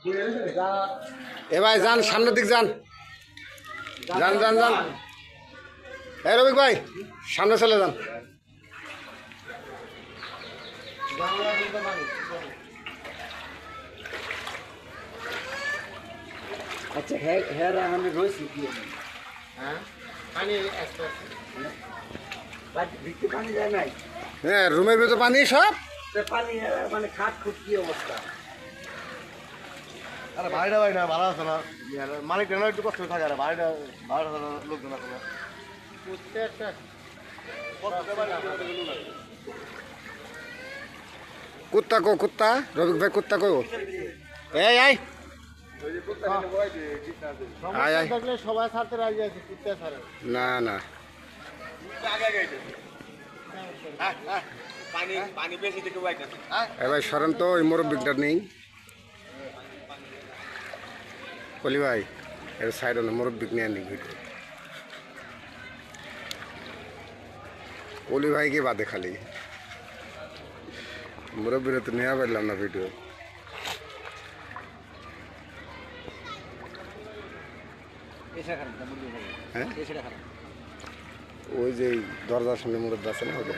এ ভাই যান, সামনের দিক যান, যান যান যান। এই রবিক ভাই সামনে চলে যান। আচ্ছা হ্যাঁ হ্যাঁ আমি রয়েছি কি হ্যাঁ পানি ভিতরে পানি যায় নাই হ্যাঁ রুমের ভিতরে পানি সব পানি মানে খাট খুট কি অবস্থা আরে ভাইরা ভাই না ভালো আছে না মালিক না একটু কষ্ট থাকে আরে ভাইরা ভাইরা লোকজন আছে না কুত্তা কো কুত্তা রবিক ভাই কুত্তা কো এই আই আয় আয় থাকলে সবাই ছাড়তে রাজি আছে কুত্তা ছাড়ে না না পানি পানি বেশি থেকে বাইক এ ভাই সরেন তো ওই মুরব্বিকটা নেই কলি ভাই এর সাইড না মুরব্বিক নিয়ে আনি ভিডিও কলি ভাইকে বাদে খালি মুরব্বির তো নেওয়া পারলাম না ভিডিও হ্যাঁ ওই যে দরজার সামনে মুরব্বি আছে না ওটা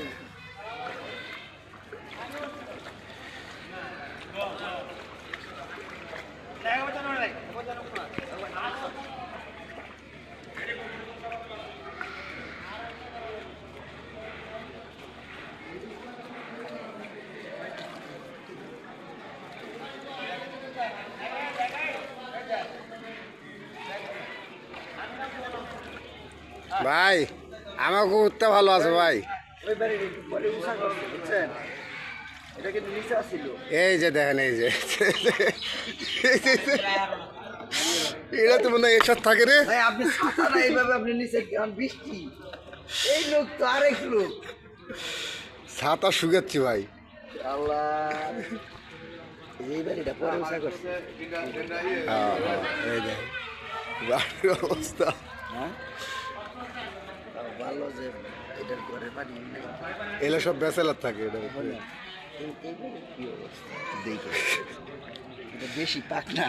ভাই আমাকে উঠতে ভালো আছে ভাই ওই বাড়ি বলে উষা করছে বুঝছেন এটা কিন্তু নিচে আসছিল এই যে দেখেন এই যে এটা তো মনে হয় এসব থাকে রে ভাই আপনি ছাতা না এইভাবে আপনি নিচে কারণ বৃষ্টি এই লোক তো আরেক লোক ছাতা শুকাচ্ছি ভাই আল্লাহ এই বাড়িটা পরে উষা করছে হ্যাঁ এই যে বাড়ির অবস্থা হ্যাঁ ভালো যে এটার ঘরে পানি নেই এগুলো সব ব্যাচেলার থাকে এটা কি অবস্থা দেখে এটা বেশি পাক না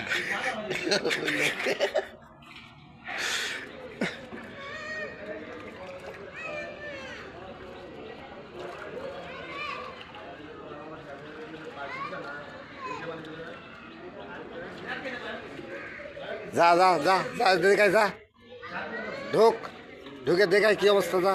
যা যা যা যা দেখাই যা ঢুক ঢুকে দেখাই কি অবস্থা যা